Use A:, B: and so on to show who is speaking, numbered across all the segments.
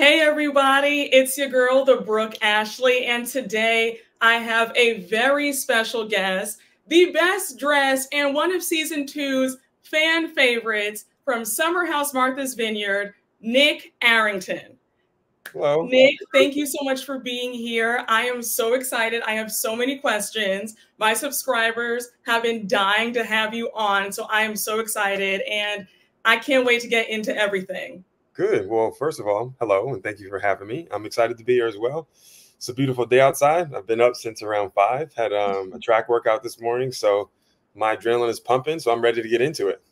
A: Hey everybody, it's your girl, the Brooke Ashley, and today I have a very special guest, the best dressed and one of season 2's fan favorites from Summer House Martha's Vineyard, Nick Arrington.
B: Hello.
A: Nick, thank you so much for being here. I am so excited. I have so many questions. My subscribers have been dying to have you on, so I am so excited and I can't wait to get into everything.
B: Good. Well, first of all, hello, and thank you for having me. I'm excited to be here as well. It's a beautiful day outside. I've been up since around 5, had a track workout this morning, so my adrenaline is pumping, so I'm ready to get into it.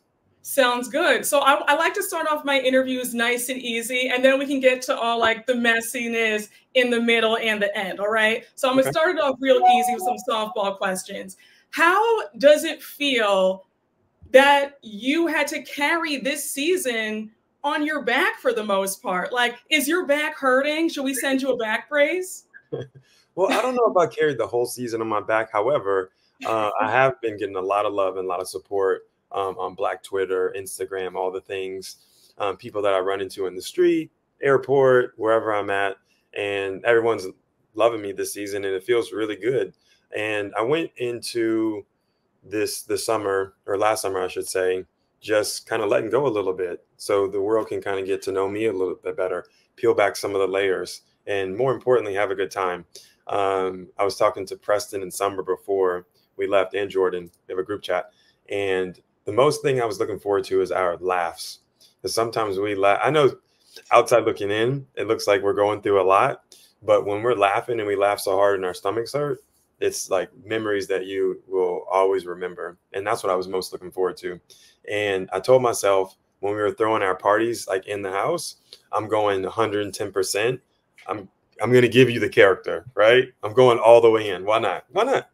A: Sounds good. So I like to start off my interviews nice and easy, and then we can get to all like the messiness in the middle and the end, all right? So I'm gonna start it off real easy with some softball questions. How does it feel that you had to carry this season on your back for the most part? Like, is your back hurting? Should we send you a back brace?
B: Well, I don't know if I carried the whole season on my back. However, I have been getting a lot of love and a lot of support on Black Twitter, Instagram, all the things, people that I run into in the street, airport, wherever I'm at, and everyone's loving me this season, and it feels really good. And I went into this summer, or last summer, I should say, just kind of letting go a little bit so the world can kind of get to know me a little bit better, peel back some of the layers, and more importantly, have a good time. I was talking to Preston and Summer before we left, and Jordan. We have a group chat, and the most thing I was looking forward to is our laughs. Because sometimes we laugh. I know outside looking in, it looks like we're going through a lot, but when we're laughing and we laugh so hard and our stomachs hurt, it's like memories that you will always remember. And that's what I was most looking forward to. And I told myself when we were throwing our parties like in the house, I'm going 110%. I'm going to give you the character, right? I'm going all the way in. Why not? Why not?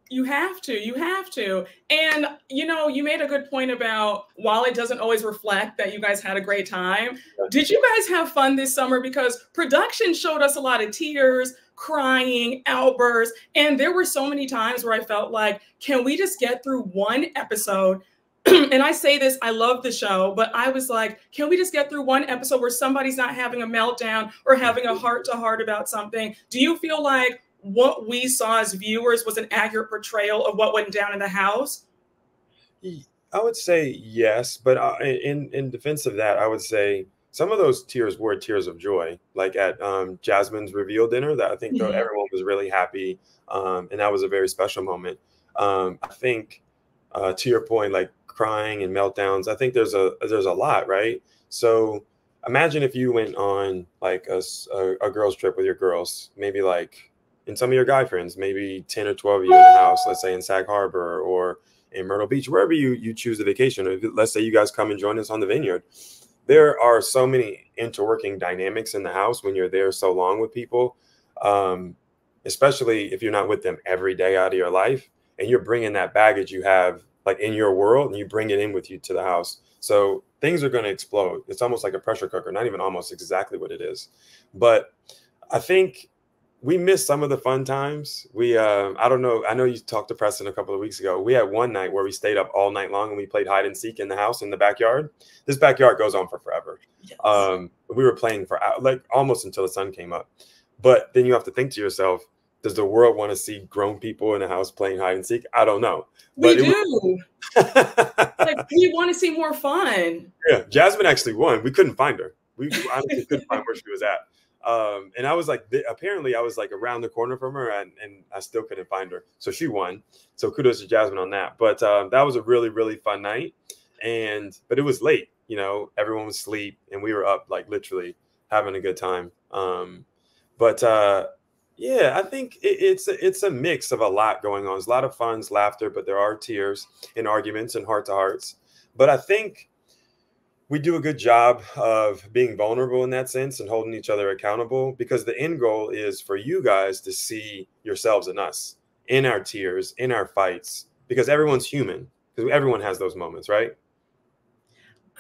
A: You have to. You have to. And, you know, you made a good point about while it doesn't always reflect that you guys had a great time, did you guys have fun this summer? Because production showed us a lot of tears, crying, outbursts. And there were so many times where I felt like, can we just get through one episode? And I say this, I love the show, but I was like, can we just get through one episode where somebody's not having a meltdown or having a heart-to-heart about something? Do you feel like what we saw as viewers was an accurate portrayal of what went down in the house?
B: I would say yes, but in defense of that, I would say some of those tears were tears of joy, like at Jasmine's reveal dinner. That I think everyone was really happy, and that was a very special moment. I think to your point, like crying and meltdowns, I think there's a lot, right? So imagine if you went on like a girls trip with your girls, maybe like. And some of your guy friends, maybe 10 or 12 of you in the house, let's say in Sag Harbor or in Myrtle Beach, wherever you choose to vacation. Or let's say you guys come and join us on the Vineyard. There are so many interworking dynamics in the house when you're there so long with people, especially if you're not with them every day out of your life and you're bringing that baggage you have like in your world and you bring it in with you to the house. So things are going to explode. It's almost like a pressure cooker, not even almost, exactly what it is. But I think we missed some of the fun times. I don't know. I know you talked to Preston a couple of weeks ago. We had one night where we stayed up all night long and we played hide and seek in the house in the backyard. This backyard goes on for forever. Yes. We were playing for like almost until the sun came up. But then you have to think to yourself, does the world want to see grown people in a house playing hide and seek? I don't know.
A: We do. Like, we want to see more fun.
B: Yeah, Jasmine actually won. We couldn't find her. We honestly couldn't find where she was at. And I was like, apparently I was like around the corner from her and I still couldn't find her. So she won. So kudos to Jasmine on that. But that was a really, really fun night. But it was late, you know, everyone was asleep and we were up like literally having a good time. Yeah, I think it's a mix of a lot going on. There's a lot of fun, laughter, but there are tears and arguments and heart to hearts. But I think we do a good job of being vulnerable in that sense and holding each other accountable, because the end goal is for you guys to see yourselves in us, in our tears, in our fights, because everyone's human, because everyone has those moments, right?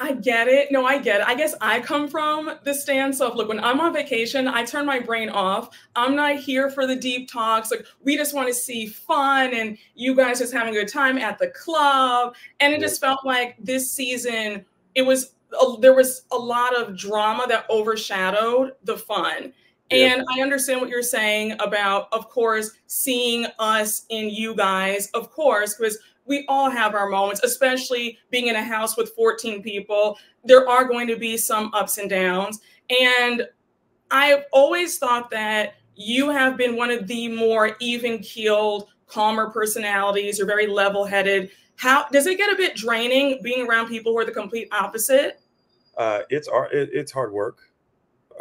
A: I get it. No, I get it. I guess I come from the stance of, look, when I'm on vacation, I turn my brain off. I'm not here for the deep talks. Like, we just want to see fun and you guys just having a good time at the club. And it just felt like this season, it was there was a lot of drama that overshadowed the fun.
B: Yeah.
A: And I understand what you're saying about, of course, seeing us in you guys, of course, because we all have our moments, especially being in a house with 14 people. There are going to be some ups and downs. And I've always thought that you have been one of the more even-keeled, calmer personalities. You're very level-headed. How does it get a bit draining being around people who are the complete opposite?
B: It's hard work.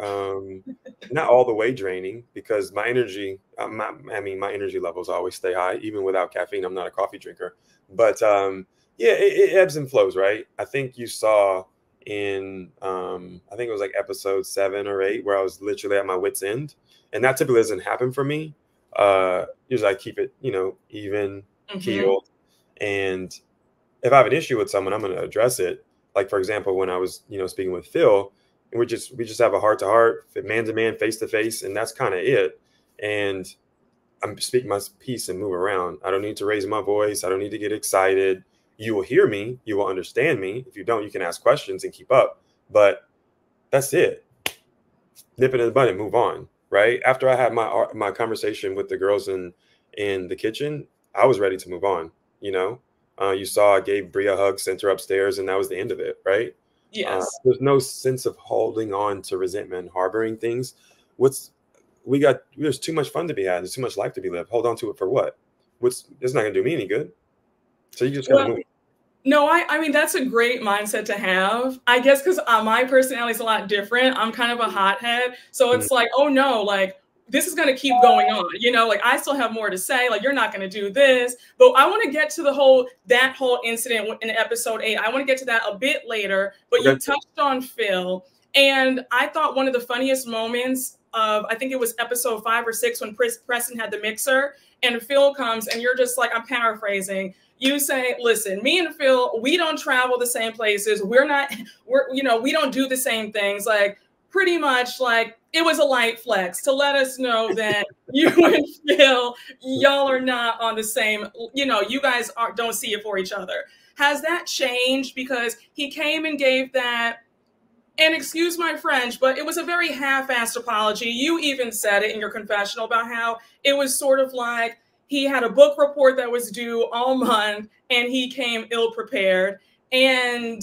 B: Not all the way draining, because my energy, my energy levels always stay high, even without caffeine. I'm not a coffee drinker, but yeah, it ebbs and flows, right? I think you saw in, I think it was like episode 7 or 8, where I was literally at my wit's end, and that typically doesn't happen for me. Usually I keep it, even keeled, and if I have an issue with someone, I'm going to address it. Like, for example, when I was, speaking with Phil, and we just have a heart to heart, man to man, face to face, and that's kind of it. And I'm speaking my piece and move around. I don't need to raise my voice. I don't need to get excited. You will hear me. You will understand me. If you don't, you can ask questions and keep up. But that's it. Nip it in the bud and move on. Right after I had my conversation with the girls in the kitchen, I was ready to move on. You saw I gave Brie a hug, sent her upstairs, and that was the end of it. Right.
A: Yes.
B: There's no sense of holding on to resentment, harboring things. There's too much fun to be had. There's too much life to be lived. Hold on to it for what? It's not going to do me any good. So you just got to move.
A: No, I mean, that's a great mindset to have, I guess, because my personality is a lot different. I'm kind of a hothead. So it's like, oh no, like, this is going to keep going on. Like, I still have more to say. Like, you're not going to do this. But I want to get to that whole incident in episode 8. I want to get to that a bit later. But you touched on Phil. And I thought one of the funniest moments of, I think it was episode 5 or 6, when Preston had the mixer and Phil comes and you're just like, I'm paraphrasing. You say, listen, me and Phil, we don't travel the same places. We don't do the same things. Like, pretty much like it was a light flex to let us know that you and Phil, y'all are not on the same, you guys don't see it for each other. Has that changed? Because he came and gave that, and excuse my French, but it was a very half-assed apology. You even said it in your confessional about how it was sort of like he had a book report that was due all month and he came ill-prepared, and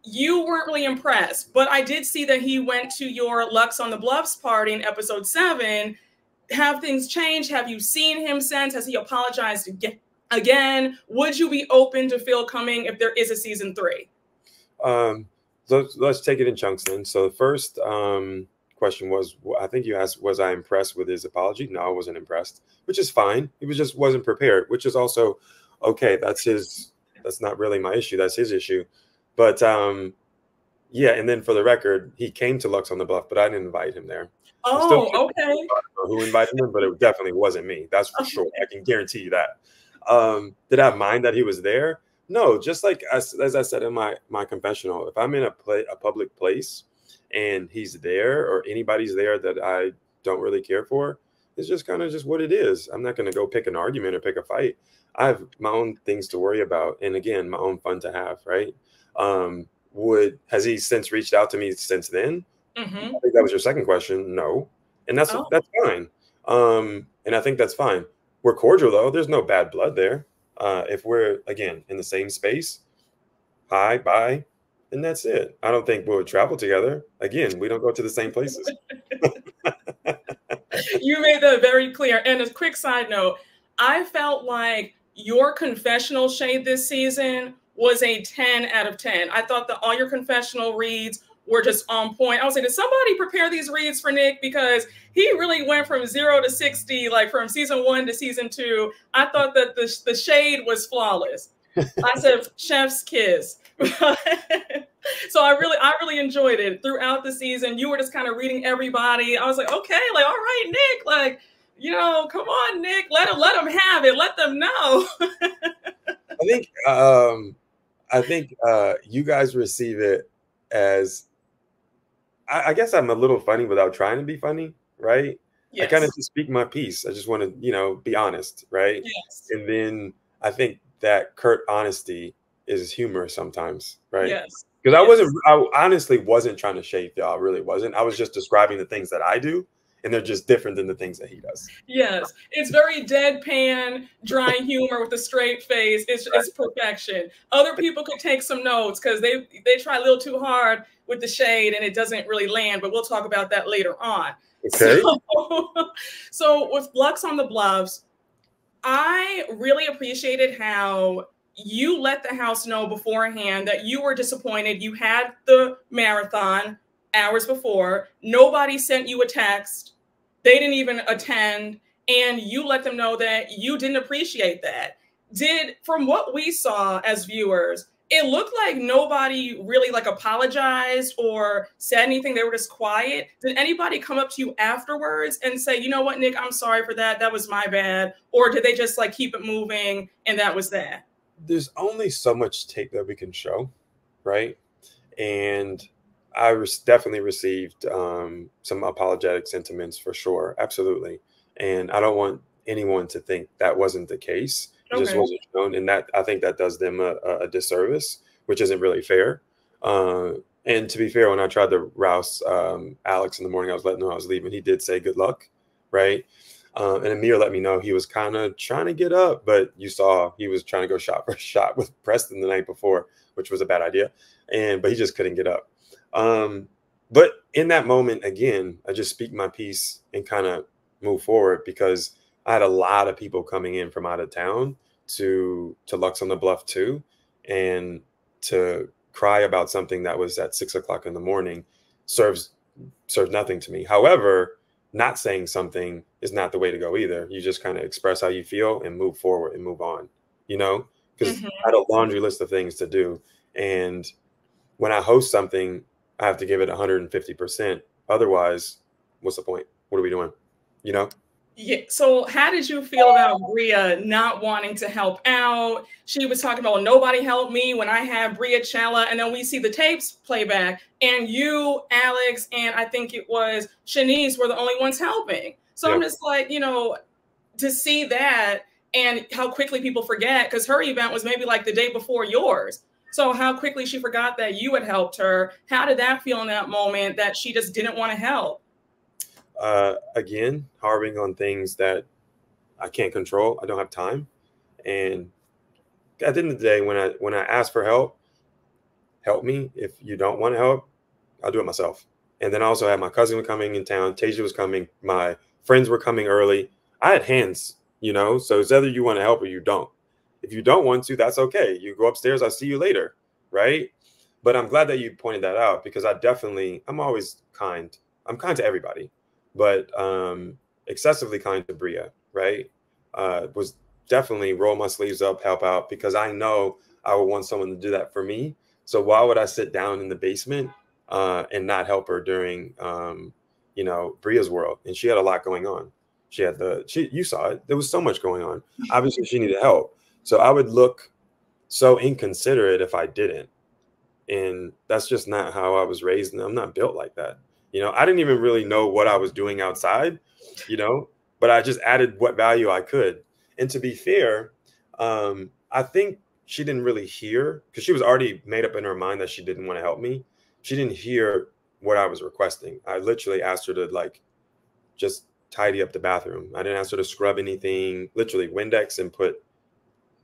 A: you weren't really impressed. But I did see that he went to your Lux on the Bluffs party in episode 7. Have things changed? Have you seen him since? Has he apologized again? Would you be open to Phil coming if there is a season 3?
B: Let's take it in chunks then. So the first question was, I think you asked, was I impressed with his apology? No, I wasn't impressed, which is fine. He just wasn't prepared, which is also okay. That's not really my issue. That's his issue. But yeah, and then for the record, he came to Lux on the Bluff, but I didn't invite him there.
A: Oh, okay.
B: I don't know who invited him, but it definitely wasn't me. That's for sure. I can guarantee you that. Did I mind that he was there? No, just like as I said in my confessional, if I'm in a public place and he's there or anybody's there that I don't really care for, it's just kind of just what it is. I'm not going to go pick an argument or pick a fight. I have my own things to worry about, and again, my own fun to have, right? Has he since reached out to me since then?
A: Mm-hmm.
B: I think that was your second question. No, and that's fine. And I think that's fine. We're cordial though. There's no bad blood there. If we're again in the same space, hi, bye, and that's it. I don't think we'll travel together. Again, we don't go to the same places.
A: You made that very clear. And a quick side note, I felt like your confessional shade this season was a 10 out of 10. I thought that all your confessional reads were just on point. I was like, did somebody prepare these reads for Nick? Because he really went from 0 to 60, like from season 1 to season 2. I thought that the shade was flawless. I said, chef's kiss. So I really enjoyed it throughout the season. You were just kind of reading everybody. I was like, okay, like, all right, Nick, like, come on, Nick, let them have it. Let them know.
B: I think you guys receive it as, I guess I'm a little funny without trying to be funny, right? Yes. I kind of just speak my piece. I just want to, be honest, right?
A: Yes.
B: And then I think that curt honesty is humor sometimes, right?
A: Yes.
B: Because
A: Yes.
B: I honestly wasn't trying to shade y'all. I really wasn't. I was just describing the things that I do, and they're just different than the things that he does.
A: Yes, it's very deadpan, dry humor with a straight face. It's perfection. Other people could take some notes because they try a little too hard with the shade and it doesn't really land. But we'll talk about that later on.
B: Okay.
A: So, so with Lux on the Bluffs, I really appreciated how you let the house know beforehand that you were disappointed. You had the marathon hours before. Nobody sent you a text. They didn't even attend. And you let them know that you didn't appreciate that. From what we saw as viewers, it looked like nobody really like apologized or said anything. They were just quiet. Did anybody come up to you afterwards and say, you know what, Nick, I'm sorry for that. That was my bad. Or did they just like keep it moving and that was that?
B: There's only so much tape that we can show, right? And I definitely received some apologetic sentiments for sure. Absolutely. And I don't want anyone to think that wasn't the case. It just wasn't shown. And that, I think that does them a disservice, which isn't really fair. And to be fair, when I tried to rouse Alex in the morning, I was letting him know I was leaving. He did say good luck, right? And Amir let me know he was kind of trying to get up, but you saw he was trying to go shot for shot with Preston the night before, which was a bad idea. But he just couldn't get up. But in that moment, again, I just speak my piece and kind of move forward because I had a lot of people coming in from out of town to Lux on the Bluff too, and to cry about something that was at 6 o'clock in the morning serves nothing to me. However, not saying something is not the way to go either. You just kind of express how you feel and move forward and move on, you know, because I had a laundry list of things to do. And when I host something, I have to give it 150%. Otherwise, what's the point? What are we doing? You know?
A: Yeah. So how did you feel about Bria not wanting to help out? She was talking about nobody helped me when I had Bria Chella, and then we see the tapes playback, and you, Alex, and I think it was Shanice were the only ones helping. So I'm just like, you know, to see that and how quickly people forget, because her event was maybe like the day before yours. So how quickly she forgot that you had helped her. How did that feel in that moment that she just didn't want to help?
B: Again, harping on things that I can't control. I don't have time. And at the end of the day, when I ask for help me. If you don't want to help, I'll do it myself. And then I also had my cousin coming in town. Tasia was coming. My friends were coming early. I had hands, you know, so it's either you want to help or you don't. If you don't want to, that's okay. You go upstairs. I'll see you later. Right. But I'm glad that you pointed that out because I'm always kind. I'm kind to everybody, but excessively kind to Bria. Right. Was definitely roll my sleeves up, help out because I know I would want someone to do that for me. So why would I sit down in the basement and not help her during, you know, Bria's world? And she had a lot going on. She had you saw it. There was so much going on. Obviously, she needed help. So I would look so inconsiderate if I didn't. And that's just not how I was raised. And I'm not built like that. You know, I didn't even really know what I was doing outside, you know, but I just added what value I could. And to be fair, I think she didn't really hear because she was already made up in her mind that she didn't want to help me. She didn't hear what I was requesting. I literally asked her to like just tidy up the bathroom. I didn't ask her to scrub anything, literally Windex and put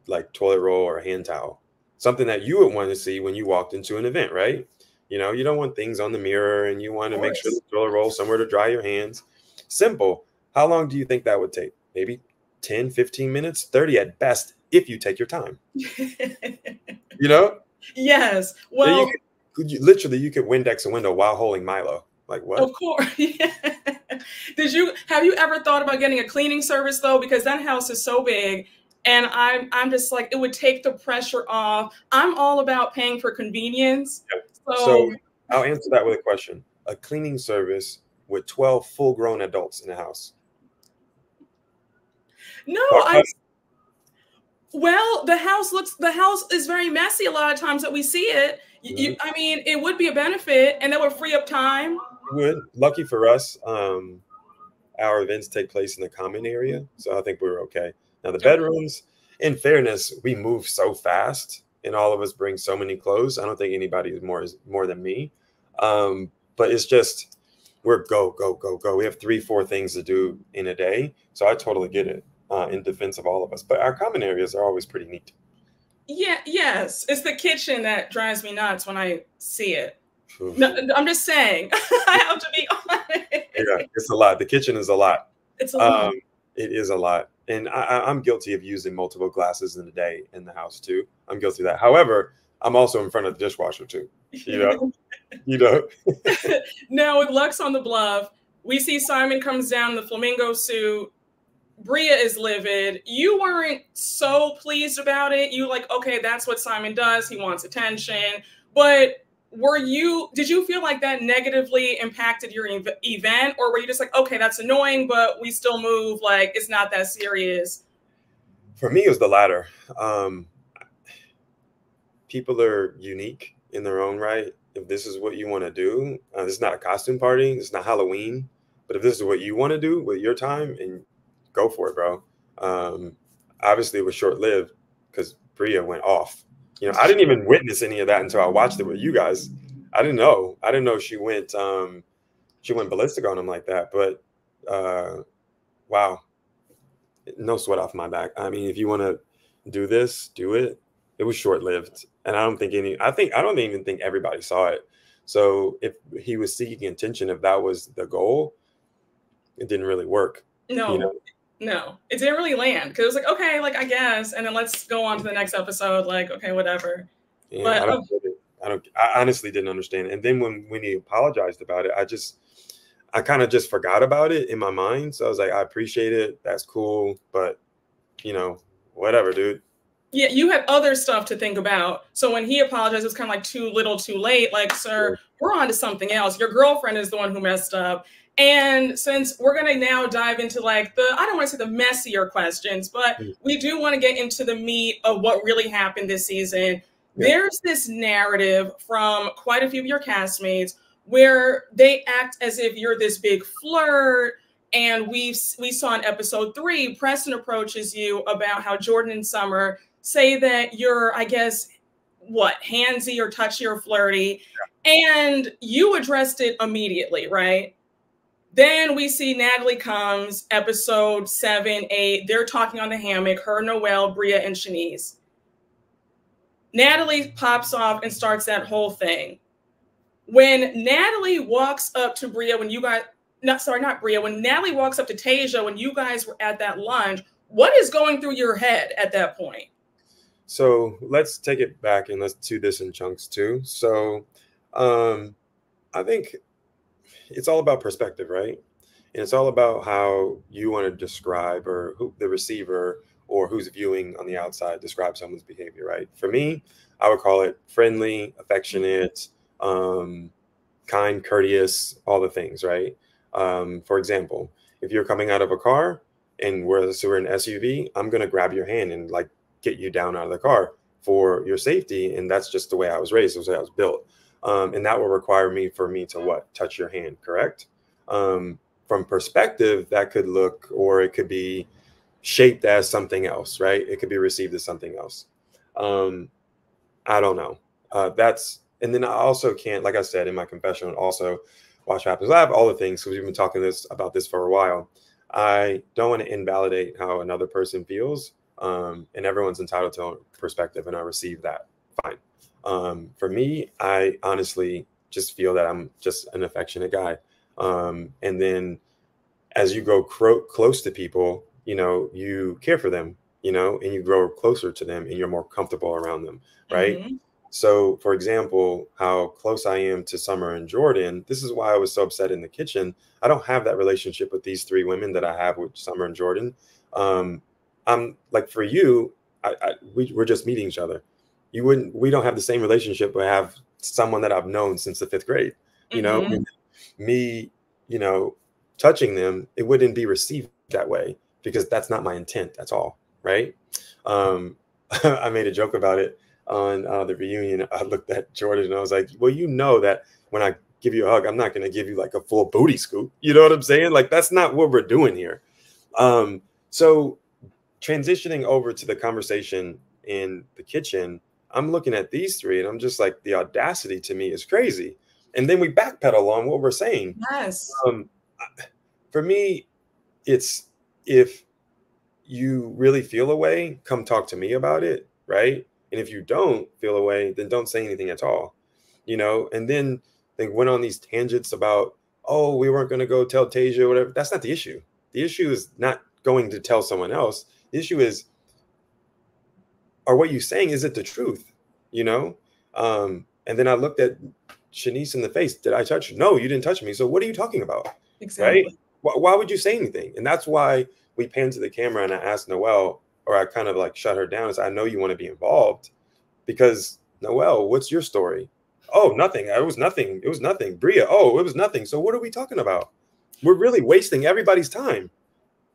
B: like toilet roll or a hand towel, something that you would want to see when you walked into an event, right? You know, you don't want things on the mirror and you want to make sure the toilet roll somewhere to dry your hands. Simple. How long do you think that would take? Maybe 10, 15 minutes, 30 at best, if you take your time. You know?
A: Yes. Well,
B: you could Windex a window while holding Milo. Like what?
A: Of course. Yeah. Have you ever thought about getting a cleaning service though? Because that house is so big. And I'm just like, it would take the pressure off. I'm all about paying for convenience.
B: Yep. So I'll answer that with a question. A cleaning service with 12 full-grown adults in the house.
A: No, well, the house is very messy a lot of times that we see it. I mean, it would be a benefit and that would free up time.
B: It would. Lucky for us, our events take place in the common area. So I think we were okay. Now the bedrooms, in fairness, we move so fast and all of us bring so many clothes. I don't think anybody is more than me. But it's just, we're go, go, go, go. We have 3-4 things to do in a day. So I totally get it in defense of all of us. But our common areas are always pretty neat.
A: Yeah, yes. It's the kitchen that drives me nuts when I see it. No, I'm just saying. I have to be honest.
B: Yeah, it's a lot. The kitchen is a lot.
A: It's a lot.
B: It is a lot. And I'm guilty of using multiple glasses in a day in the house too. I'm guilty of that. However, I'm also in front of the dishwasher too. You know.
A: Now with Lux on the Bluff, we see Simon comes down in the flamingo suit. Bria is livid. You weren't so pleased about it. You like, okay, that's what Simon does. He wants attention. But did you feel like that negatively impacted your event? Or were you just like, okay, that's annoying, but we still move, like it's not that serious?
B: For me, it was the latter. People are unique in their own right. If this is what you want to do, this is not a costume party. It's not Halloween. But if this is what you want to do with your time, and go for it, bro. Obviously, it was short-lived because Bria went off. You know, I didn't even witness any of that until I watched it with you guys. I didn't know. I didn't know she went ballistic on him like that. But wow, no sweat off my back. I mean, if you want to do this, do it. It was short-lived, and I don't even think everybody saw it. So if he was seeking attention, if that was the goal, it didn't really work.
A: No.
B: You know?
A: No, it didn't really land because it was like, okay, like I guess, and then let's go on to the next episode. Like, okay, whatever.
B: Yeah, but I honestly didn't understand. And then when he apologized about it, I kind of just forgot about it in my mind. So I was like, I appreciate it. That's cool. But whatever, dude.
A: Yeah, you had other stuff to think about. So when he apologized, it was kind of like too little, too late. Like, sir, we're on to something else. Your girlfriend is the one who messed up. And since we're going to now dive into like I don't want to say the messier questions, but we do want to get into the meat of what really happened this season. Yeah. There's this narrative from quite a few of your castmates where they act as if you're this big flirt. And we saw in episode 3, Preston approaches you about how Jordan and Summer say that you're, I guess, handsy or touchy or flirty. Yeah. And you addressed it immediately, right? Then we see Natalie comes, episode 7, 8. They're talking on the hammock, her, Noelle, Bria, and Shanice. Natalie pops off and starts that whole thing. When Natalie walks up to Bria, when Natalie walks up to Tasia, when you guys were at that lunch, what is going through your head at that point?
B: So let's take it back and let's do this in chunks too. So I think it's all about perspective, right? And it's all about how you want to describe, or who the receiver or who's viewing on the outside describe someone's behavior, right? For me, I would call it friendly, affectionate, kind, courteous, all the things, right? For example, if you're coming out of a car and we're in an SUV, I'm going to grab your hand and like get you down out of the car for your safety. And that's just the way I was raised. That's the way I was built. And that will require for me to touch your hand, correct? From perspective, that could look, or it could be shaped as something else, right? It could be received as something else. I don't know. And then I also can't, like I said in my confession, also watch what happens. I have all the things, because we've been talking about this for a while. I don't want to invalidate how another person feels, and everyone's entitled to a perspective, and I receive that. Fine. For me, I honestly just feel that I'm just an affectionate guy. And then as you grow close to people, you care for them, and you grow closer to them and you're more comfortable around them. Right. Mm-hmm. So, for example, how close I am to Summer and Jordan, this is why I was so upset in the kitchen. I don't have that relationship with these 3 women that I have with Summer and Jordan. I'm like, for you, we're just meeting each other. We don't have the same relationship, but I have someone that I've known since the 5th grade, mm-hmm. Me, touching them, it wouldn't be received that way because that's not my intent. That's all. Right. I made a joke about it on the reunion. I looked at Jordan and I was like, well, that when I give you a hug, I'm not going to give you like a full booty scoop. You know what I'm saying? Like, that's not what we're doing here. So transitioning over to the conversation in the kitchen, I'm looking at these three and I'm just like, the audacity to me is crazy. And then we backpedal on what we're saying.
A: Yes.
B: For me, it's, if you really feel a way, come talk to me about it, right? And if you don't feel a way, then don't say anything at all, you know? And then they went on these tangents about, oh, we weren't going to go tell Tasia or whatever. That's not the issue. The issue is not going to tell someone else. The issue is, are what you saying, is it the truth, you know? And then I looked at Shanice in the face. Did I touch you? No, you didn't touch me. So what are you talking about?
A: Exactly.
B: Right? Why would you say anything? And that's why we panned to the camera and I asked Noelle, or I kind of like shut her down and said, I know you want to be involved, because Noelle, what's your story? Oh, nothing. It was nothing. It was nothing. Bria, oh, it was nothing. So what are we talking about? We're really wasting everybody's time,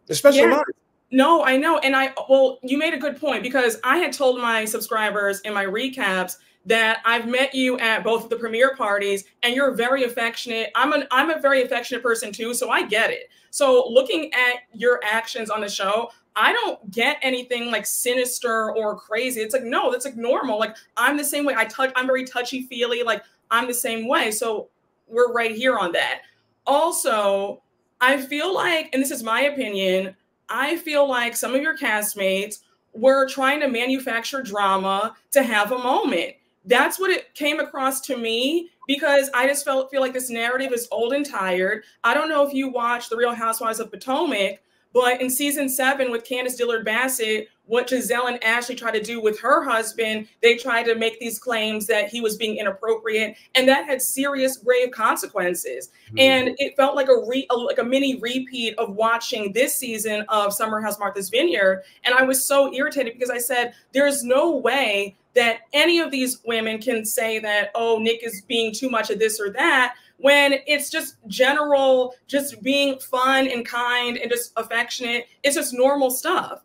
B: especially mine.
A: No, I know. And well, you made a good point, because I had told my subscribers in my recaps that I've met you at both of the premiere parties and you're very affectionate. I'm a very affectionate person too, so I get it. So looking at your actions on the show, I don't get anything like sinister or crazy. It's like, no, that's like normal. Like, I'm the same way. I'm very touchy-feely. Like, I'm the same way. So we're right here on that. Also, I feel like, and this is my opinion, I feel like some of your castmates were trying to manufacture drama to have a moment. That's what it came across to me, because I just feel like this narrative is old and tired. I don't know if you watched The Real Housewives of Potomac, but in season 7 with Candace Dillard-Bassett, what Giselle and Ashley tried to do with her husband, they tried to make these claims that he was being inappropriate, and that had serious, grave consequences. Mm-hmm. And it felt like a mini repeat of watching this season of Summer House Martha's Vineyard. And I was so irritated, because I said, there's no way that any of these women can say that, oh, Nick is being too much of this or that, when it's just general, just being fun and kind and just affectionate. It's just normal stuff.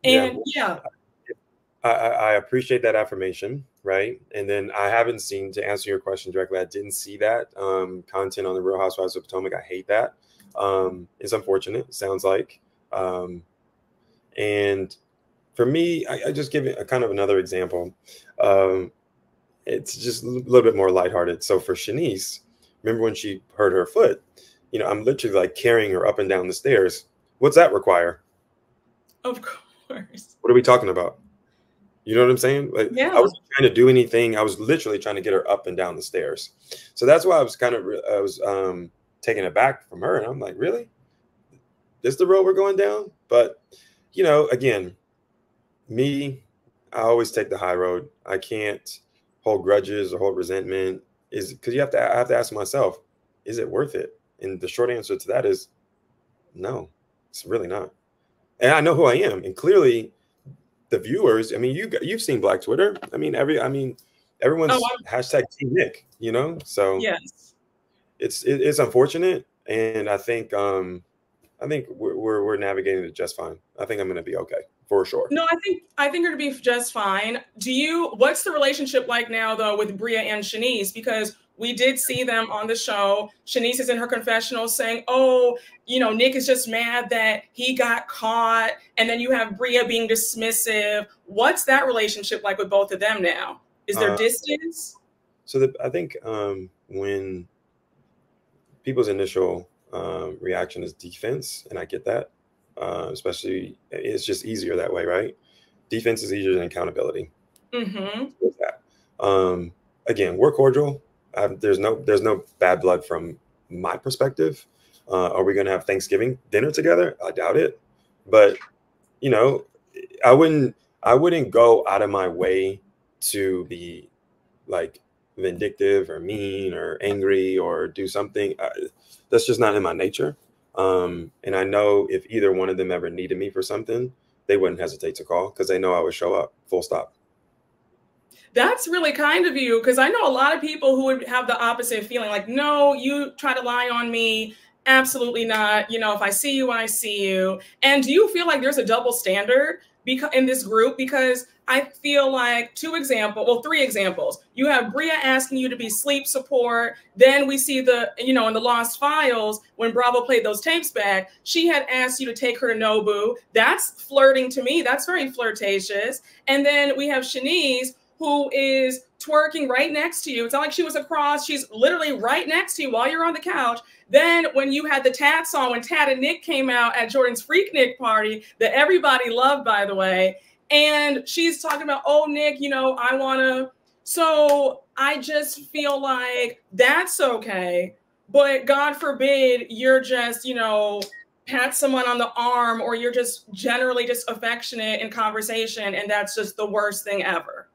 A: And
B: I appreciate that affirmation, right? And then I haven't seen, to answer your question directly, I didn't see that content on The Real Housewives of Potomac. I hate that. It's unfortunate, sounds like. And for me, I just give it a kind of another example. It's just a little bit more lighthearted. So for Shanice, remember when she hurt her foot? You know, I'm literally like carrying her up and down the stairs. What's that require?
A: Of course.
B: What are we talking about? You know what I'm saying? Like,
A: yeah.
B: I wasn't trying to do anything. I was literally trying to get her up and down the stairs. So that's why I was taken aback from her. And I'm like, really? This is the road we're going down? But, you know, again, me, I always take the high road. I can't hold grudges or hold resentment, is because I have to ask myself, is it worth it? And the short answer to that is no, it's really not. And I know who I am. And clearly the viewers, I mean, you've seen Black Twitter. I mean, everyone's hashtag Team Nick, you know? So
A: yes,
B: it's unfortunate. And I think we're navigating it just fine. I think I'm going to be okay. For sure.
A: No, I think you're gonna be just fine. What's the relationship like now though with Bria and Shanice? Because we did see them on the show. Shanice is in her confessional saying, oh, you know, Nick is just mad that he got caught. And then you have Bria being dismissive. What's that relationship like with both of them now? Is there distance?
B: So I think when people's initial reaction is defense, and I get that. Especially, it's just easier that way, right? Defense is easier than accountability. Mm-hmm. Again, we're cordial. There's no bad blood from my perspective. Are we going to have Thanksgiving dinner together? I doubt it. But you know, I wouldn't go out of my way to be like vindictive or mean or angry or do something. That's just not in my nature. And I know if either one of them ever needed me for something, they wouldn't hesitate to call, because they know I would show up, full stop.
A: That's really kind of you, because I know a lot of people who would have the opposite feeling, like, no, you try to lie on me. Absolutely not. You know, if I see you, I see you. And do you feel like there's a double standard in this group? Because I feel like three examples. You have Bria asking you to be sleep support. Then we see in the Lost Files, when Bravo played those tapes back, she had asked you to take her to Nobu. That's flirting to me. That's very flirtatious. And then we have Shanice, who is twerking right next to you. It's not like she was across. She's literally right next to you while you're on the couch. Then when you had the Tat song, when Tat and Nick came out at Jordan's Freaknik party, that everybody loved, by the way, and she's talking about, oh, Nick, you know, I want to. So I just feel like that's okay. But God forbid you're just, you know, pat someone on the arm, or you're just generally just affectionate in conversation, and that's just the worst thing ever.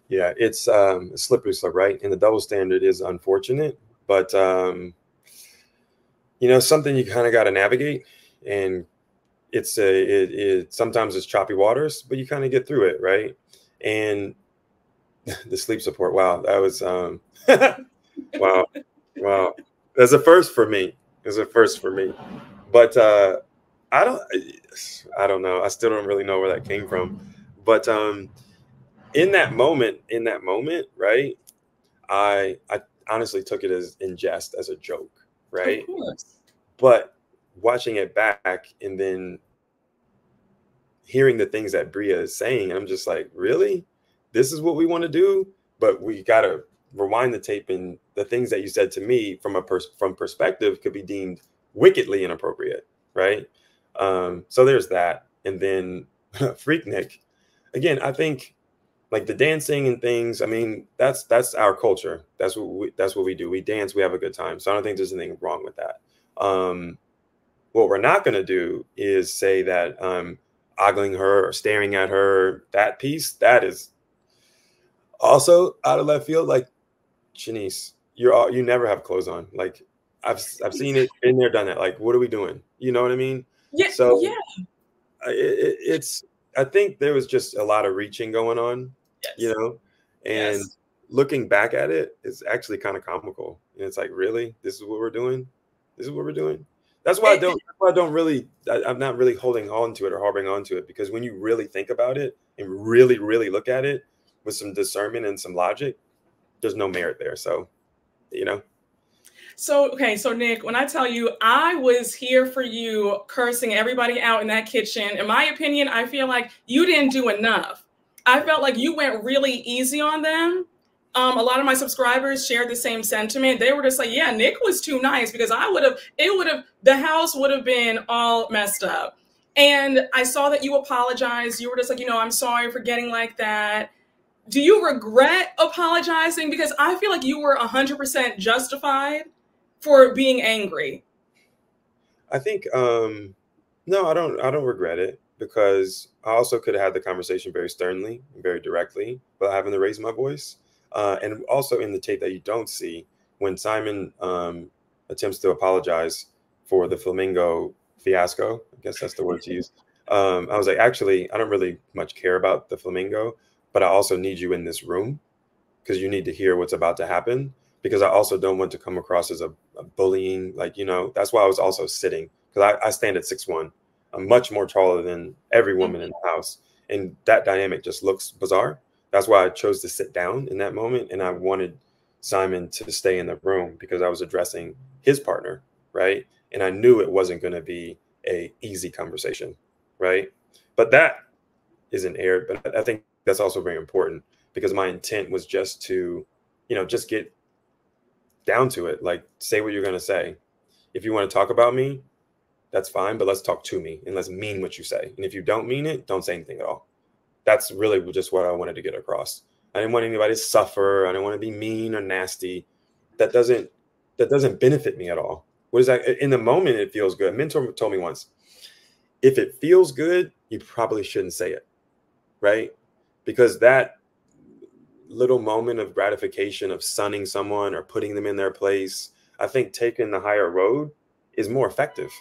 B: Yeah, it's a slippery slope, right? And the double standard is unfortunate, but you know, something you kind of got to navigate, and it sometimes it's choppy waters, but you kind of get through it, right? And the sleep support, wow, that was wow, that's a first for me. It's a first for me, but I don't know. I still don't really know where that came from, but in that moment, right? I honestly took it as in jest, as a joke, right?
A: Of course.
B: But watching it back and then hearing the things that Bria is saying, I'm just like, really? This is what we want to do? But we got to rewind the tape, and the things that you said to me from from perspective could be deemed wickedly inappropriate, right? So there's that. And then Freaknik, again, I think like the dancing and things, I mean, that's our culture. That's what we do. We dance, we have a good time. So I don't think there's anything wrong with that. What we're not going to do is say that ogling her or staring at her, that piece, that is also out of left field. Like, Shanice, you never have clothes on. Like, I've seen it, been there, done that. Like, what are we doing? You know what I mean?
A: Yeah.
B: So
A: yeah.
B: It's I think there was just a lot of reaching going on,
A: Yes.
B: you know, and looking back at it, it's actually kind of comical. And it's like, really, this is what we're doing. This is what we're doing. That's why I'm not really holding on to it or harboring on to it, because when you really think about it and really, really look at it with some discernment and some logic, there's no merit there. So, you know.
A: So, okay. So Nick, when I tell you, I was here for you cursing everybody out in that kitchen. In my opinion, I feel like you didn't do enough. I felt like you went really easy on them. A lot of my subscribers shared the same sentiment. They were just like, yeah, Nick was too nice, because the house would have been all messed up. And I saw that you apologized. You were just like, you know, I'm sorry for getting like that. Do you regret apologizing? Because I feel like you were 100% justified for being angry.
B: I think, no, I don't regret it, because I also could have had the conversation very sternly, very directly, without having to raise my voice. And also in the tape that you don't see, when Simon attempts to apologize for the flamingo fiasco, I guess that's the word to use. I was like, actually, I don't really much care about the flamingo, but I also need you in this room, because you need to hear what's about to happen, because I also don't want to come across as a bullying, like, you know. That's why I was also sitting, because I stand at 6'1". I'm much more taller than every woman in the house. And that dynamic just looks bizarre. That's why I chose to sit down in that moment. And I wanted Simon to stay in the room, because I was addressing his partner, right? And I knew it wasn't going to be a easy conversation, right? But that isn't aired. But I think that's also very important, because my intent was just to, you know, just get down to it. Like, say what you're going to say. If you want to talk about me, that's fine, but let's talk to me, and let's mean what you say. And if you don't mean it, don't say anything at all. That's really just what I wanted to get across. I didn't want anybody to suffer. I didn't want to be mean or nasty. That doesn't benefit me at all. What is that? In the moment, it feels good. A mentor told me once, if it feels good, you probably shouldn't say it, right? Because that little moment of gratification of sunning someone or putting them in their place, I think taking the higher road is more effective.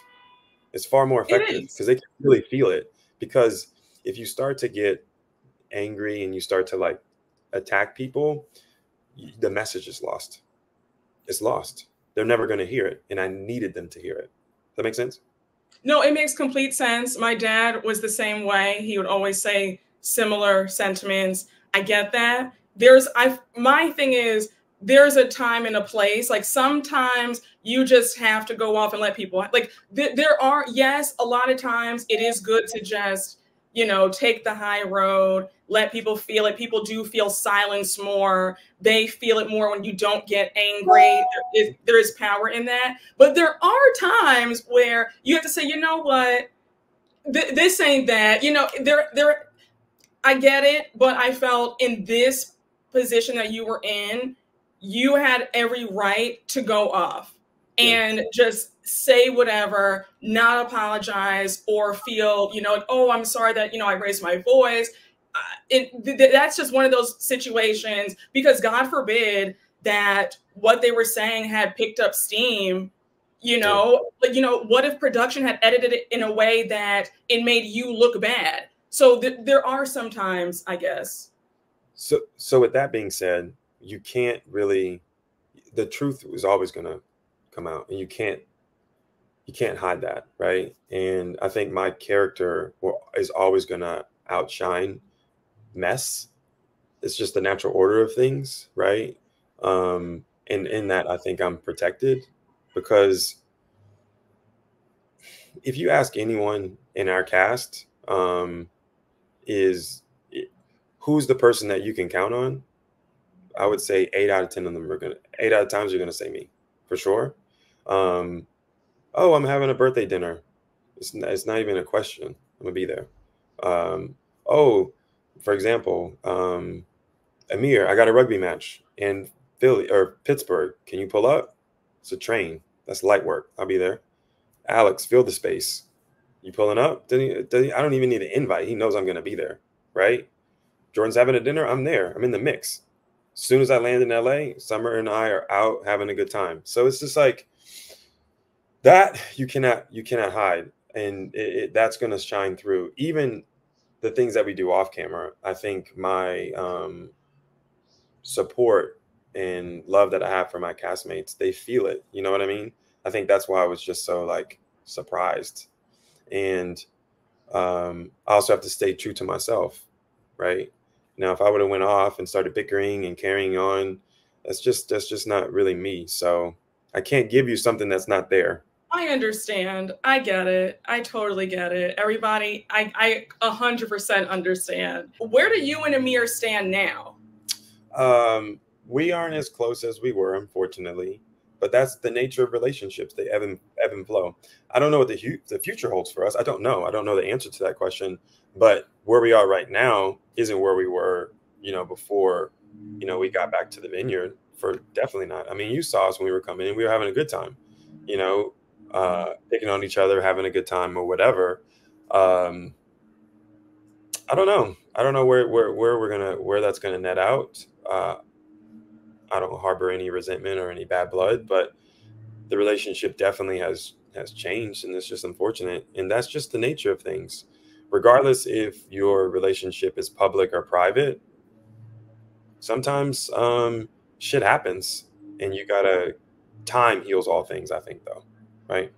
B: It's far more effective, because they can really feel it. Because if you start to get angry and you start to like attack people, the message is lost. It's lost. They're never going to hear it. And I needed them to hear it. Does that make sense?
A: No, it makes complete sense. My dad was the same way. He would always say similar sentiments. I get that. My thing is, there's a time and a place. Like, sometimes you just have to go off and let people, like, there are, yes, a lot of times it is good to just, you know, take the high road, let people feel it. People do feel silence more. They feel it more when you don't get angry. There is power in that. But there are times where you have to say, you know what, this ain't that. You know, I get it, but I felt in this position that you were in, you had every right to go off and just say whatever, not apologize or feel, you know, like, oh, I'm sorry that, you know, I raised my voice. That's just one of those situations, because God forbid that what they were saying had picked up steam. You know, like, you know, what if production had edited it in a way that it made you look bad? So there are some times, I guess.
B: So with that being said, you can't really, the truth is always going to come out, and you can't hide that, right? And I think my character is always going to outshine mess. It's just the natural order of things, right? And in that, I think I'm protected, because if you ask anyone in our cast, who's the person that you can count on, I would say 8 out of 10 of them 8 out of times you're gonna say me, for sure. Oh, I'm having a birthday dinner. It's not even a question. I'm gonna be there. Oh, for example, Amir, I got a rugby match in Philly or Pittsburgh. Can you pull up? It's a train. That's light work. I'll be there. Alex, fill the space. You pulling up? I don't even need an invite. He knows I'm going to be there, right? Jordan's having a dinner. I'm there. I'm in the mix. As soon as I land in LA, Summer and I are out having a good time. So it's just like that. You cannot hide, and that's going to shine through. Even the things that we do off camera, I think my support and love that I have for my castmates, they feel it. You know what I mean? I think that's why I was just so like surprised. And I also have to stay true to myself, right? Now, if I would have went off and started bickering and carrying on, that's just not really me. So I can't give you something that's not there.
A: I understand. I get it. I totally get it. Everybody, I 100% understand. Where do you and Amir stand now?
B: We aren't as close as we were, unfortunately, but that's the nature of relationships. They ebb and flow. I don't know what the future holds for us. I don't know. I don't know the answer to that question, but where we are right now isn't where we were, you know, before, you know, we got back to the Vineyard. For definitely not. I mean, you saw us when we were coming in, we were having a good time, you know, picking on each other, having a good time or whatever. I don't know. I don't know where that's gonna net out. I don't harbor any resentment or any bad blood, but the relationship definitely has changed, and it's just unfortunate. And that's just the nature of things. Regardless if your relationship is public or private, sometimes shit happens, and time heals all things, I think, though, right?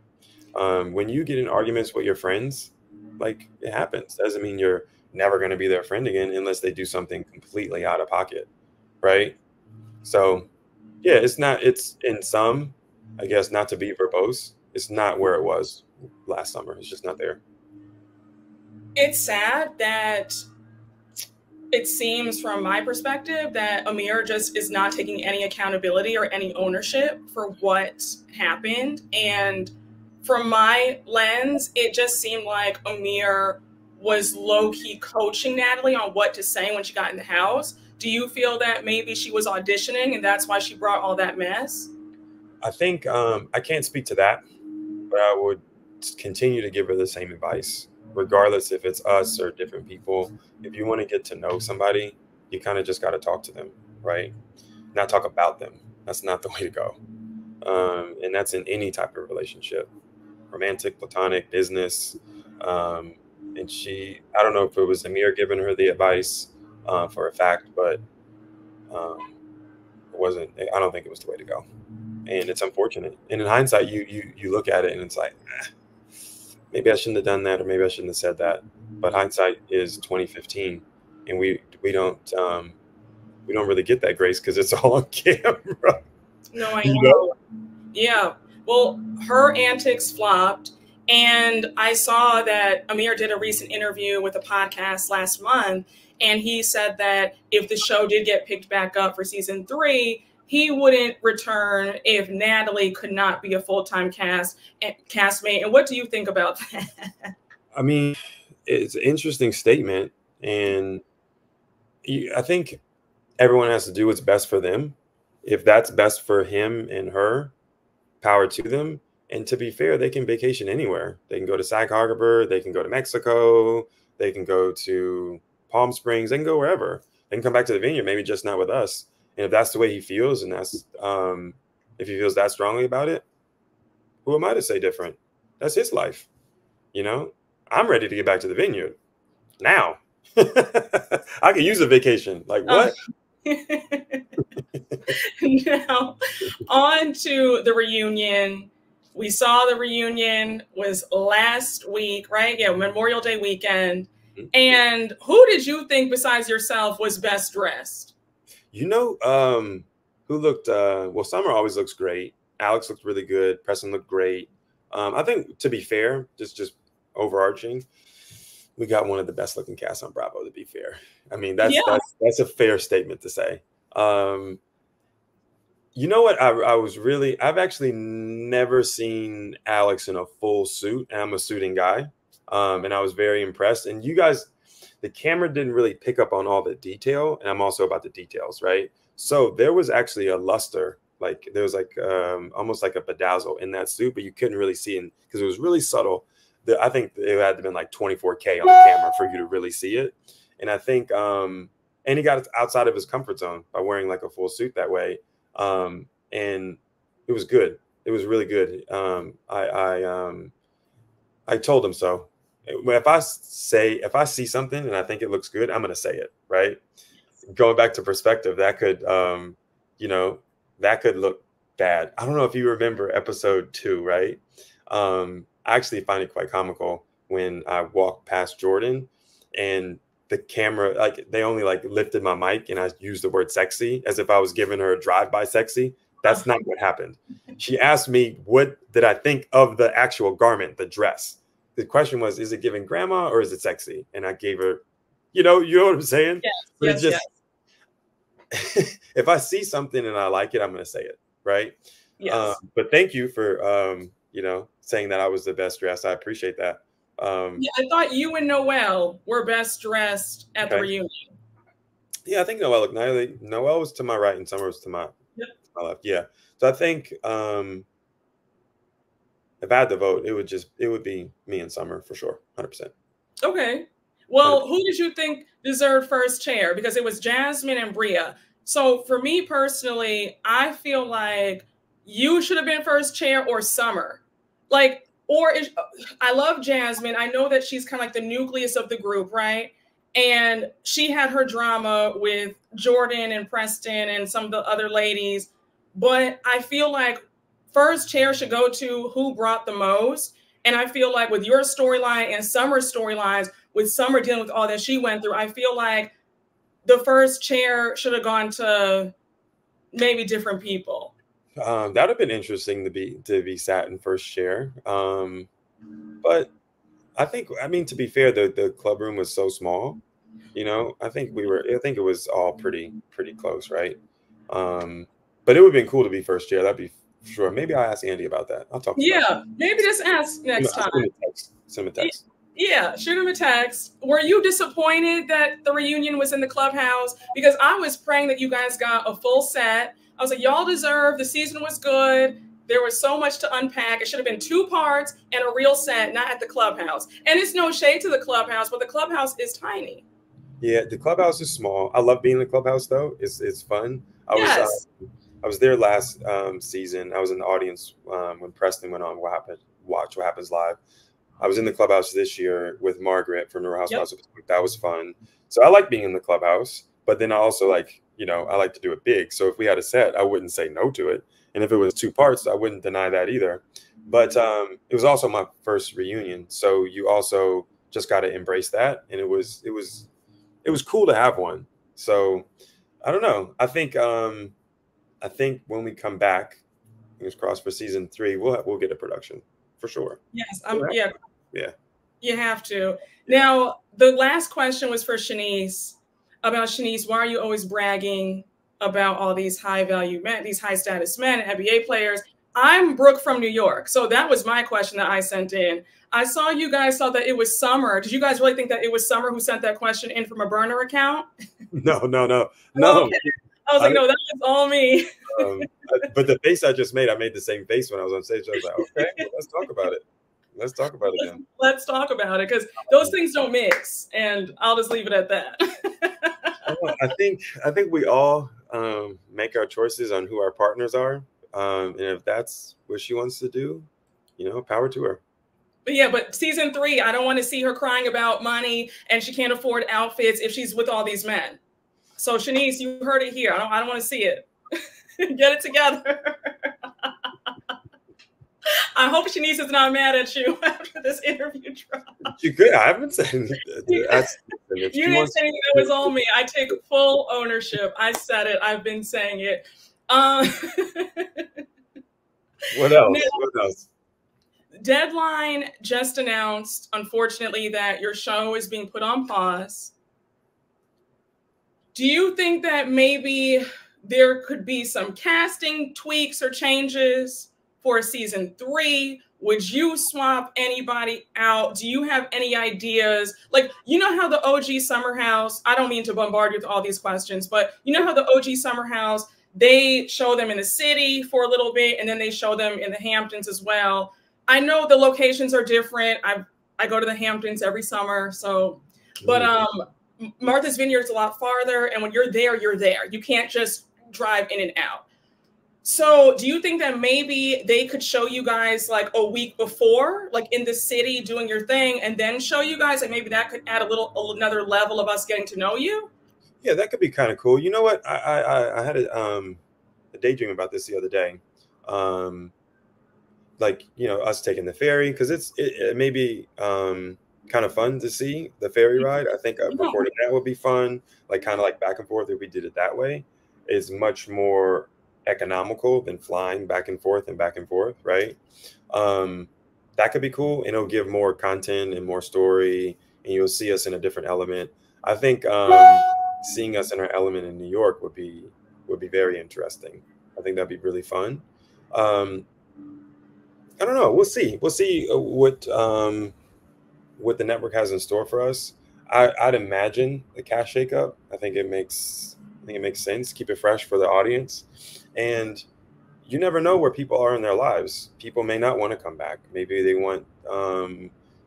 B: When you get in arguments with your friends, like, it happens. Doesn't mean you're never going to be their friend again unless they do something completely out of pocket, right? So yeah, it's in some, I guess, not to be verbose, it's not where it was last summer. It's just not there.
A: It's sad that it seems, from my perspective, that Amir just is not taking any accountability or any ownership for what happened. And from my lens, it just seemed like Amir was low-key coaching Natalie on what to say when she got in the house. Do you feel that maybe she was auditioning and that's why she brought all that mess?
B: I think I can't speak to that, but I would continue to give her the same advice, regardless if it's us or different people. If you want to get to know somebody, you kind of just got to talk to them, right? Not talk about them. That's not the way to go. And that's in any type of relationship, romantic, platonic, business. And I don't know if it was Amir giving her the advice for a fact, but it wasn't. I don't think it was the way to go. And it's unfortunate. And in hindsight, you look at it and it's like, maybe I shouldn't have done that, or maybe I shouldn't have said that. But hindsight is 2015, and we don't really get that grace because it's all on camera.
A: No, I know. Yeah. Well, her antics flopped, And I saw that Amir did a recent interview with a podcast last month, and he said that if the show did get picked back up for season 3, he wouldn't return if Natalie could not be a full-time castmate. And what do you think about that?
B: I mean, it's an interesting statement, and I think everyone has to do what's best for them. If that's best for him and her, power to them. And to be fair, they can vacation anywhere. They can go to Sag Harbor, they can go to Mexico, they can go to Palm Springs, they can go wherever. They can come back to the Vineyard, maybe just not with us. And if that's the way he feels, and that's if he feels that strongly about it, who am I to say different? That's his life. You know, I'm ready to get back to the Vineyard now. I could use a vacation. Like what?
A: Now, on to the reunion. We saw the reunion was last week, right? Yeah, Memorial Day weekend. And who did you think, besides yourself, was best dressed?
B: You know, who looked, well, Summer always looks great. Alex looked really good. Preston looked great. I think, to be fair, just overarching, we got one of the best looking casts on Bravo, to be fair. I mean, that's a fair statement to say. You know what? I've actually never seen Alex in a full suit, and I'm a suiting guy. And I was very impressed. And you guys, the camera didn't really pick up on all the detail, and I'm also about the details, right? So there was actually a luster, like there was like almost like a bedazzle in that suit, but you couldn't really see it because it was really subtle. I think it had to have been like 24K on the camera for you to really see it. And I think, and he got outside of his comfort zone by wearing like a full suit that way. And it was good. It was really good. I told him so. If I see something and I think it looks good, I'm going to say it, right? Going back to perspective, that could, you know, that could look bad. I don't know if you remember episode 2, right? I actually find it quite comical when I walked past Jordan and the camera, like they only like lifted my mic and I used the word sexy as if I was giving her a drive-by sexy. That's not what happened. She asked me, what did I think of the actual garment, the dress? The question was, is it giving grandma or is it sexy? And I gave her, you know what I'm saying?
A: Yes.
B: If I see something and I like it, I'm going to say it. Right.
A: Yes.
B: But thank you for, you know, saying that I was the best dressed. I appreciate that.
A: Yeah, I thought you and Noelle were best dressed at the reunion.
B: Yeah, I think Noelle looked nice. Noelle was to my right and Summer was to my left. Yeah. So I think if I had to vote, it would be me and Summer for sure. 100%.
A: Okay. Well, 100%. Who did you think deserved first chair? Because it was Jasmine and Bria. So for me personally, I feel like you should have been first chair or Summer. Like, I love Jasmine. I know that she's kind of like the nucleus of the group, right? And she had her drama with Jordan and Preston and some of the other ladies. But I feel like first chair should go to who brought the most. And I feel like with your storyline and Summer's storylines, with Summer dealing with all that she went through, I feel like the first chair should have gone to maybe different people.
B: That would have been interesting to be sat in first chair. But I think, I mean, to be fair, the club room was so small, you know, I think it was all pretty close, right? But it would have been cool to be first chair. That'd be sure. Maybe I'll ask Andy about that. I'll talk to him.
A: Maybe just ask next time.
B: Send him a text.
A: Yeah, shoot him a text. Were you disappointed that the reunion was in the clubhouse? Because I was praying that you guys got a full set. I was like, y'all deserve, the season was good. There was so much to unpack. It should have been 2 parts and a real set, not at the clubhouse. And it's no shade to the clubhouse, but the clubhouse is tiny.
B: Yeah, the clubhouse is small. I love being in the clubhouse though. It's fun. I was there last season. I was in the audience when Preston went on Watch What Happens Live. I was in the clubhouse this year with Margaret from Real Housewives. That was fun. So I like being in the clubhouse, but then I also like, you know, I like to do it big. So if we had a set, I wouldn't say no to it. And if it was 2 parts, I wouldn't deny that either. But it was also my first reunion. So you also just got to embrace that. And it was cool to have one. So I don't know. I think when we come back, fingers crossed for season 3, we'll get a production for sure.
A: Yes,
B: Yeah.
A: you have to. Now, the last question was for Shanice, about Shanice, why are you always bragging about all these high value men, these high status men, NBA players? I'm Brooke from New York. So that was my question that I sent in. I saw you guys thought that it was Summer. Did you guys really think that it was Summer who sent that question in from a burner account?
B: No.
A: Okay. I was like, no, that was all me.
B: But the face I just made, I made the same face when I was on stage. I was like, okay, well, let's talk about it. Let's talk about it then.
A: Let's talk about it, because those things don't mix, and I'll just leave it at that.
B: I think we all make our choices on who our partners are, and if that's what she wants to do, power to her.
A: But yeah, but season 3, I don't want to see her crying about money and she can't afford outfits if she's with all these men. So Shanice, you heard it here. I don't want to see it. Get it together. I hope Shanice is not mad at you after this interview drops.
B: You could. I haven't said anything.
A: You didn't say anything. That was all me. I take full ownership. I said it. I've been saying it.
B: What else? What else?
A: Deadline just announced, unfortunately, that your show is being put on pause. Do you think that maybe there could be some casting tweaks or changes for season 3? Would you swap anybody out? Do you have any ideas? Like, you know how the OG Summer House, I don't mean to bombard you with all these questions, but you know how the OG Summer House, they show them in the city for a little bit, and then they show them in the Hamptons as well. I know the locations are different. I go to the Hamptons every summer, so, but Martha's Vineyard's a lot farther, and when you're there, you're there. You can't just drive in and out. So do you think that maybe they could show you guys like a week before, like in the city doing your thing, and then show you guys, and maybe that could add another level of us getting to know you?
B: Yeah, that could be kind of cool. You know what? I had a daydream about this the other day. Like, us taking the ferry, because it may be kind of fun to see the ferry ride. I think recording that would be fun, like kind of like back and forth. If we did it that way, is much more economical than flying back and forth, right? That could be cool, and it'll give more content and more story, and you'll see us in a different element. I think seeing us in our element in New York would be very interesting. I think that'd be really fun. I don't know. We'll see what the network has in store for us. I'd imagine the cash shakeup. I think it makes sense. Keep it fresh for the audience. And you never know where people are in their lives. People may not want to come back. Maybe they want,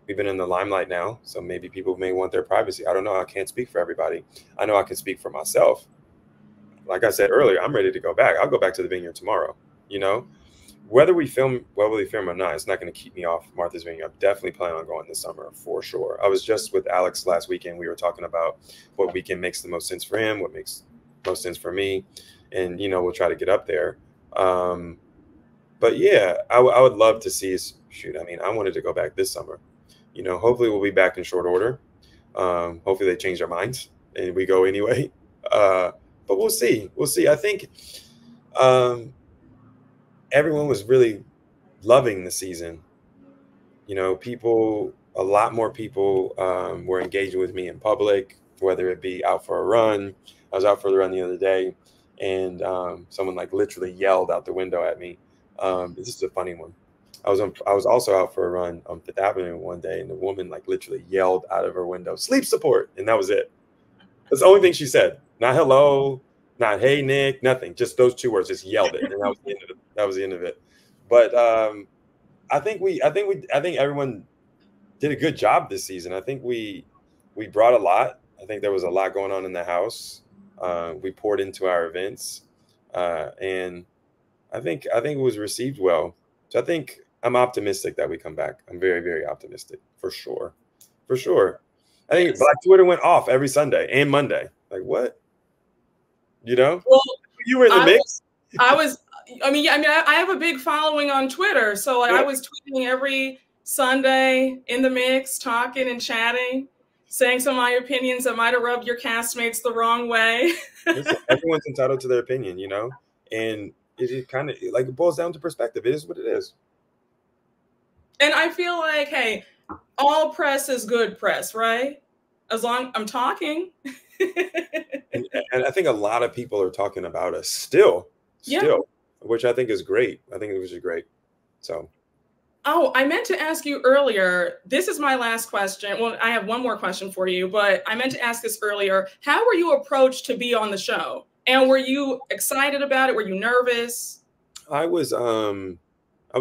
B: we've been in the limelight now, so maybe people may want their privacy. I don't know. I can't speak for everybody. I know I can speak for myself. Like I said earlier, I'm ready to go back. I'll go back to the Vineyard tomorrow. Whether we film or not, it's not going to keep me off Martha's Vineyard. I'm definitely planning on going this summer for sure. I was just with Alex last weekend. We were talking about what weekend makes the most sense for him, what makes most sense for me. And, we'll try to get up there. But yeah, I would love to see us shoot. I mean, I wanted to go back this summer. Hopefully we'll be back in short order. Hopefully they change their minds and we go anyway. But we'll see. I think everyone was really loving the season. A lot more people were engaging with me in public, whether it be out for a run. I was out for the run the other day, and someone like literally yelled out the window at me. This is a funny one. I was also out for a run on Fifth Avenue one day, and the woman like literally yelled out of her window, "Sleep support," and that was it. That's the only thing she said. Not hello, not hey Nick, nothing. Just those two words. Just yelled it, and that was the end of it. That was the end of it. But I think everyone did a good job this season. I think we brought a lot. I think there was a lot going on in the house. We poured into our events, and I think it was received well. So I think I'm optimistic that we come back. I'm very, very optimistic for sure. I think Black Twitter went off every Sunday and Monday. Like what? Well, you were in the mix.
A: I have a big following on Twitter, so I was tweeting every Sunday in the mix, talking and chatting, saying some of my opinions that might have rubbed your castmates the wrong way.
B: Listen, everyone's entitled to their opinion, and it kind of like it boils down to perspective. It is what it is.
A: And I feel like, hey, all press is good press, right? As long I'm talking.
B: And I think a lot of people are talking about us still,
A: Yeah.
B: which I think is great. I think it was great. So.
A: Oh, I meant to ask you earlier. This is my last question. Well, I have one more question for you, but I meant to ask this earlier. How were you approached to be on the show? And were you excited about it? Were you nervous?
B: I was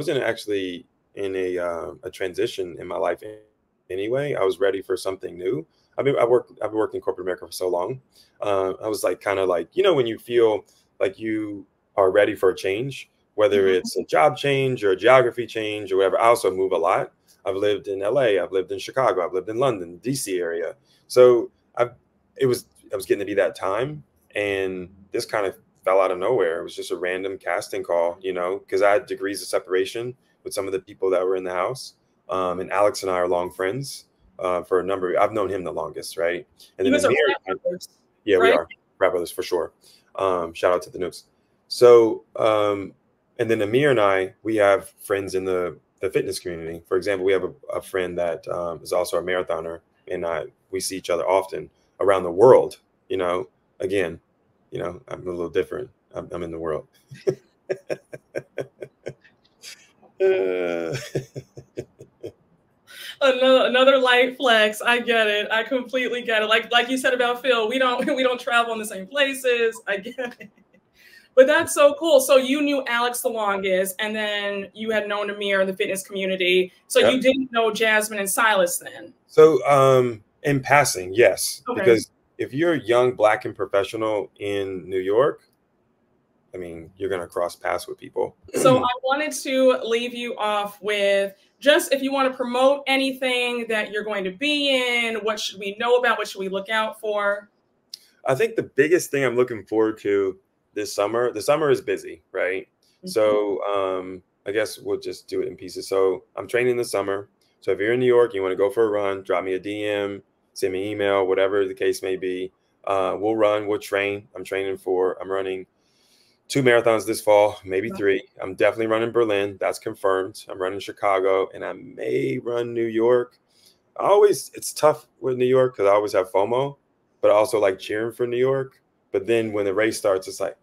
B: actually in a transition in my life anyway. I was ready for something new. I've been working in corporate America for so long. I was like kind of like, when you feel like you are ready for a change, whether
A: Mhm.
B: it's a job change or a geography change or whatever. I also move a lot. I've lived in LA, I've lived in Chicago, I've lived in London, DC area. So I was getting to be that time, and this kind of fell out of nowhere. It was just a random casting call, because I had degrees of separation with some of the people that were in the house. And Alex and I are long friends for a number. I've known him the longest, right? And
A: You
B: then
A: guys are
B: Amir,
A: frat brothers,
B: yeah, we
A: right?
B: are frat brothers for sure. Shout out to the Nukes. So, and then Amir and I, we have friends in the fitness community. For example, we have a friend that is also a marathoner, and we see each other often around the world. Again, I'm a little different. I'm in the world.
A: Another light flex. I get it. I completely get it. Like you said about Phil, we don't we don't travel in the same places. I get it. But that's so cool. So you knew Alex the longest, and then you had known Amir in the fitness community. So
B: Yep.
A: you didn't know Jasmine and Silas then.
B: So, in passing, yes,
A: Okay.
B: because if you're young, black, and professional in New York, I mean, you're gonna cross paths with people.
A: So I wanted to leave you off with just if you want to promote anything that you're going to be in, what should we know about? What should we look out for?
B: I think the biggest thing I'm looking forward to this summer, the summer is busy, right?
A: Mhm.
B: So I guess we'll just do it in pieces. So I'm training this summer. So if you're in New York, you want to go for a run, drop me a DM, send me an email, whatever the case may be. We'll run, we'll train. I'm running 2 marathons this fall, maybe 3. I'm definitely running Berlin. That's confirmed. I'm running Chicago, and I may run New York. It's tough with New York because I always have FOMO, but I also like cheering for New York. But then when the race starts, it's like,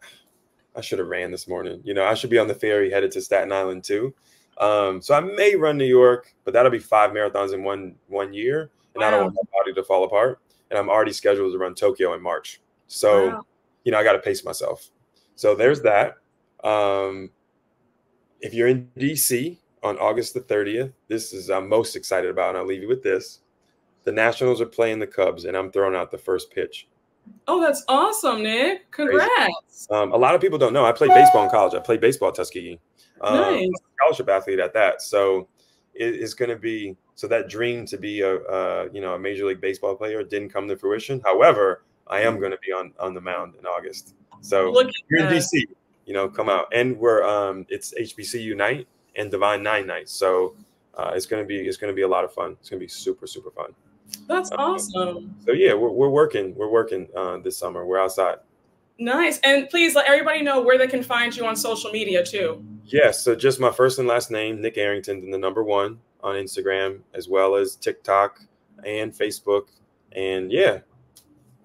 B: I should have ran this morning. I should be on the ferry headed to Staten Island too. So I may run New York, but that'll be 5 marathons in one year, and I don't
A: Wow.
B: want my body to fall apart. And I'm already scheduled to run Tokyo in March. So,
A: Wow.
B: I got to pace myself. So there's that. If you're in DC on August the 30th, this is I'm most excited about, and I'll leave you with this. The Nationals are playing the Cubs, and I'm throwing out the first pitch.
A: Oh, that's awesome, Nick.
B: Crazy.
A: Congrats.
B: A lot of people don't know. I played baseball in college. I played baseball at Tuskegee.
A: Nice.
B: Scholarship athlete at that. So it's going to be that dream to be a Major League Baseball player didn't come to fruition. However, I am going to be on the mound in August. So
A: Look at
B: you're in
A: that.
B: DC, come out. And we're it's HBCU night and Divine Nine night. So it's going to be a lot of fun. It's going to be super, super fun.
A: That's awesome.
B: So yeah, we're working this summer. We're outside.
A: Nice. And please let everybody know where they can find you on social media too.
B: Yes, so just my first and last name, Nick Arrington, then the number 1 on Instagram, as well as TikTok and Facebook. And yeah,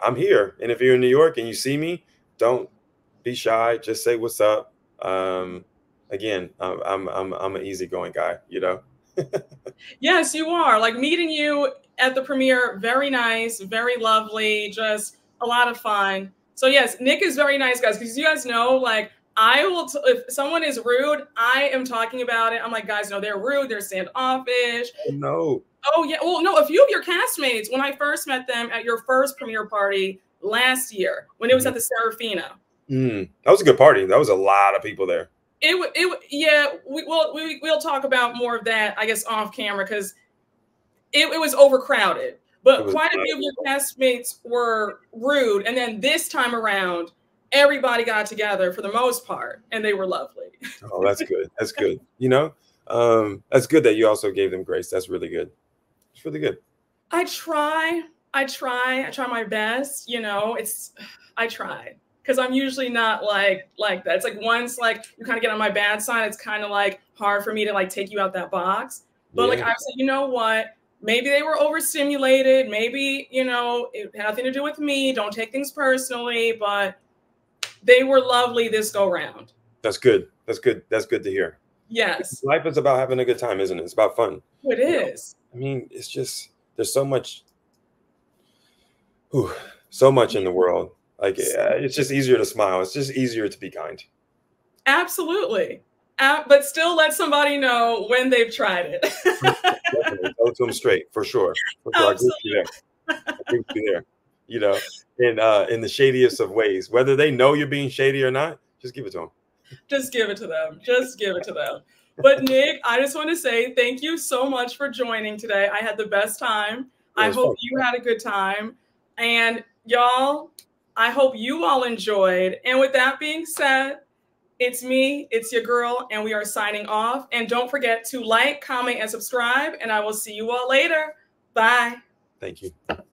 B: I'm here. And if you're in New York and you see me, don't be shy. Just say what's up. Again, I'm an easygoing guy,
A: Yes, you are. Like meeting you at the premiere, very nice, very lovely, just a lot of fun. So yes, Nick is very nice, guys, because you guys know, like, if someone is rude, I am talking about it. I'm like, guys, no, they're rude, they're standoffish.
B: Oh, no.
A: Oh yeah, well, no, a few of your castmates, when I first met them at your first premiere party last year, when it was at the Serafina.
B: That was a good party. That was a lot of people there.
A: Yeah, we'll talk about more of that, I guess, off camera, because it was overcrowded. But quite a few of your castmates were rude, and then this time around, everybody got together for the most part, and they were lovely.
B: Oh, that's good. That's good. That's good that you also gave them grace. That's really good. It's really good.
A: I try my best. I try. Because I'm usually not like that. It's like once like you kind of get on my bad side, it's kind of like hard for me to like take you out that box. But like I said, you know what? Maybe they were overstimulated. Maybe, you know, it had nothing to do with me. Don't take things personally, but they were lovely this go round.
B: That's good. That's good. That's good to hear.
A: Yes.
B: Life is about having a good time, isn't it? It's about fun.
A: It is.
B: I mean, it's just, there's so much, so much in the world. Like, it's just easier to smile. It's just easier to be kind.
A: Absolutely. But still let somebody know when they've tried it.
B: Definitely. Tell it to them straight, for sure. For sure. I agree with you there. I agree with you there. You know, in the shadiest of ways. Whether they know you're being shady or not, just give it to them.
A: Just give it to them. Just give it to them. But Nick, I just want to say thank you so much for joining today. I had the best time. I hope you had a good time. And y'all, I hope you all enjoyed. And with that being said, it's me, it's your girl, and we are signing off. And don't forget to like, comment, and subscribe. And I will see you all later. Bye.
B: Thank you.